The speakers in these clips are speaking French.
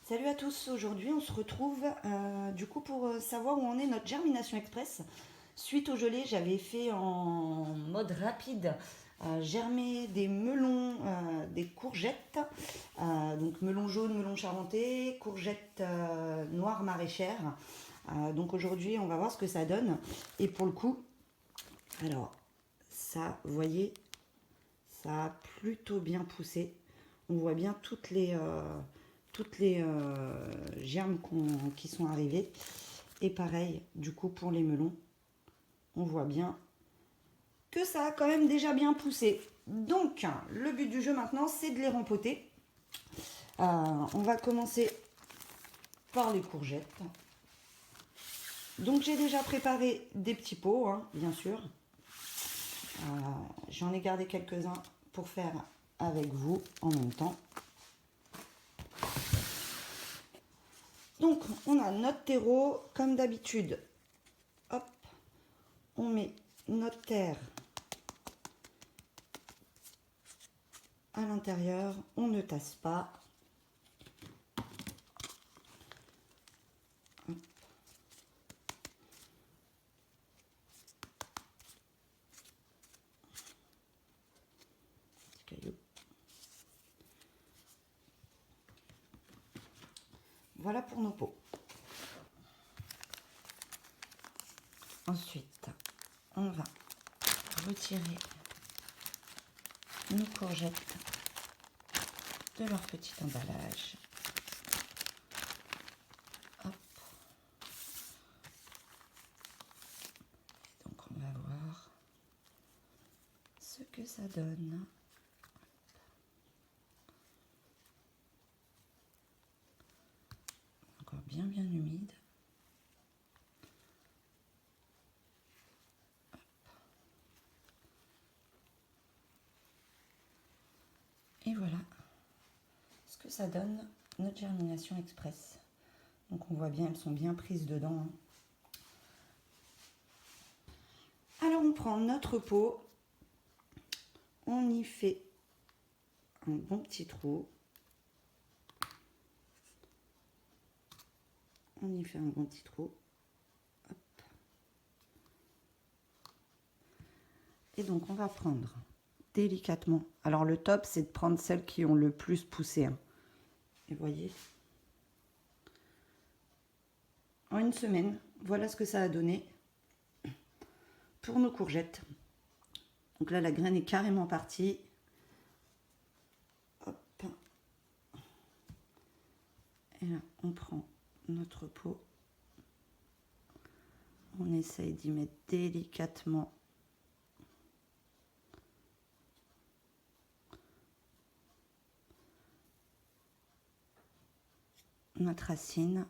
Salut à tous, aujourd'hui on se retrouve du coup pour savoir où en est notre germination express. Suite au gelé, j'avais fait en mode rapide germer des melons, des courgettes, donc melon jaune, melon charentais, courgettes noires maraîchères. Donc aujourd'hui on va voir ce que ça donne. Et pour le coup, alors ça, vous voyez, ça a plutôt bien poussé. On voit bien toutes les germes qui sont arrivées. Et pareil, du coup, pour les melons, on voit bien que ça a quand même déjà bien poussé. Donc, le but du jeu maintenant, c'est de les rempoter. On va commencer par les courgettes. Donc, j'ai déjà préparé des petits pots, hein, bien sûr. J'en ai gardé quelques-uns pour faire avec vous en même temps. Donc, on a notre terreau, comme d'habitude. Hop, on met notre terre à l'intérieur, on ne tasse pas. Hop. Petit caillou. Voilà pour nos pots. Ensuite, on va retirer nos courgettes de leur petit emballage. Hop. Et donc on va voir ce que ça donne. Encore bien humide. Et voilà ce que ça donne notre germination express. Donc on voit bien, elles sont bien prises dedans. Alors on prend notre pot, on y fait un bon petit trou. On y fait un bon petit trou. Hop. Et donc on va prendre délicatement. Alors le top, c'est de prendre celles qui ont le plus poussé. Hein. Et vous voyez, en une semaine, voilà ce que ça a donné pour nos courgettes. Donc là, la graine est carrément partie. Hop. Et là, on prend notre pot. On essaye d'y mettre délicatement notre racine.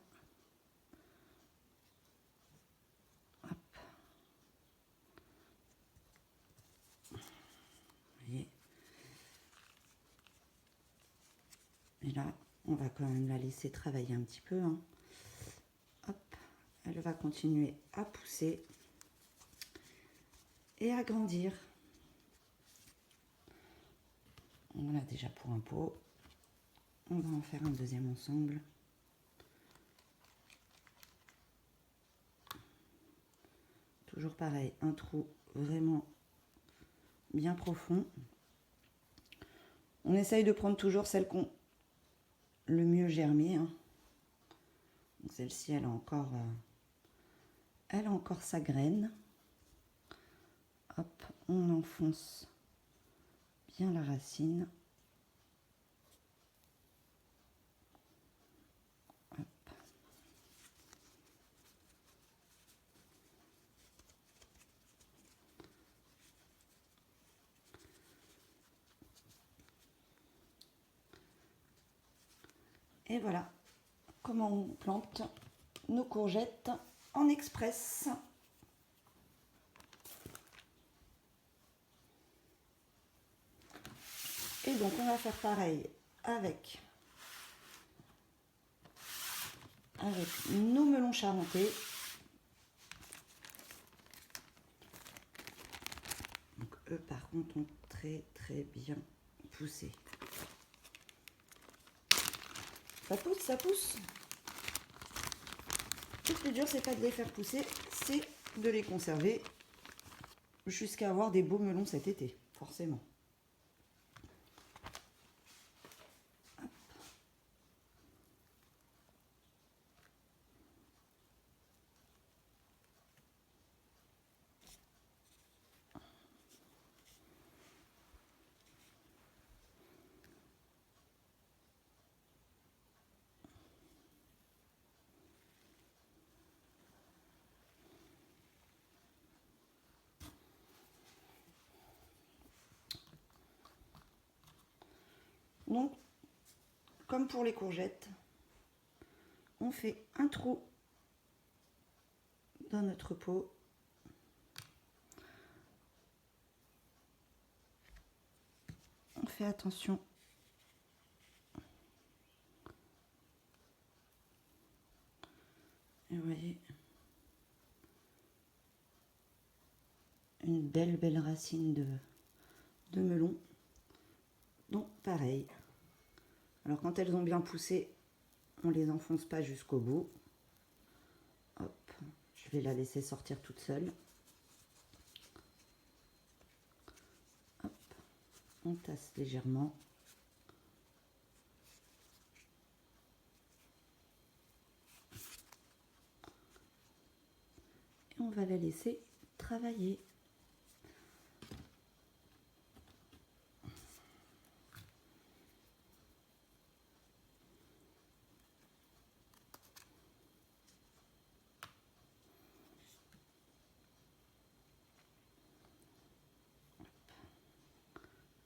Hop. Vous voyez. Et là, on va quand même la laisser travailler un petit peu. Hein. Hop. Elle va continuer à pousser et à grandir. Voilà déjà pour un pot. On va en faire un deuxième ensemble. Toujours pareil, un trou vraiment bien profond. On essaye de prendre toujours celles qui ont le mieux germé. Hein. Celle-ci, elle a encore sa graine. Hop, on enfonce bien la racine. Hop. Et voilà comment on plante nos courgettes en express. Et donc on va faire pareil avec nos melons charentais. Donc eux par contre ont très bien poussé. Ça pousse, ça pousse. Le plus dur, c'est pas de les faire pousser, c'est de les conserver jusqu'à avoir des beaux melons cet été, forcément. Donc, comme pour les courgettes, on fait un trou dans notre pot. On fait attention. Et vous voyez, une belle racine de melon. Donc pareil. Alors quand elles ont bien poussé, on les enfonce pas jusqu'au bout. Hop, je vais la laisser sortir toute seule. Hop, on tasse légèrement. Et on va la laisser travailler.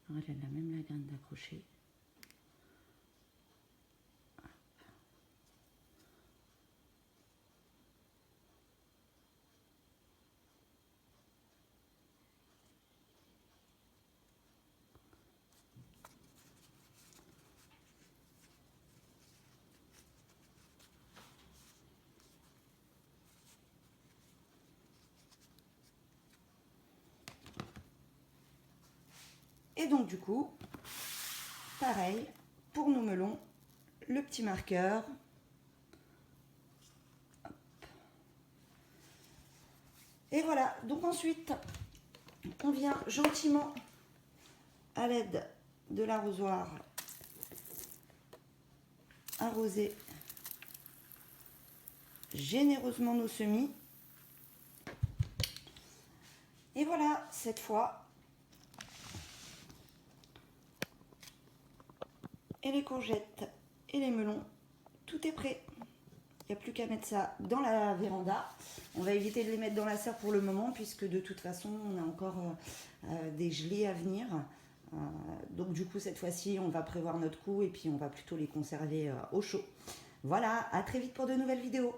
Alors elle a même la graine d'accrocher. Et donc du coup, pareil, pour nos melons, le petit marqueur. Hop. Et voilà, donc ensuite, on vient gentiment, à l'aide de l'arrosoir, arroser généreusement nos semis. Et voilà, cette fois, et les courgettes et les melons, tout est prêt. Il n'y a plus qu'à mettre ça dans la véranda. On va éviter de les mettre dans la serre pour le moment, puisque de toute façon, on a encore des gelées à venir. Donc du coup, cette fois-ci, on va prévoir notre coup et puis on va plutôt les conserver au chaud. Voilà, à très vite pour de nouvelles vidéos.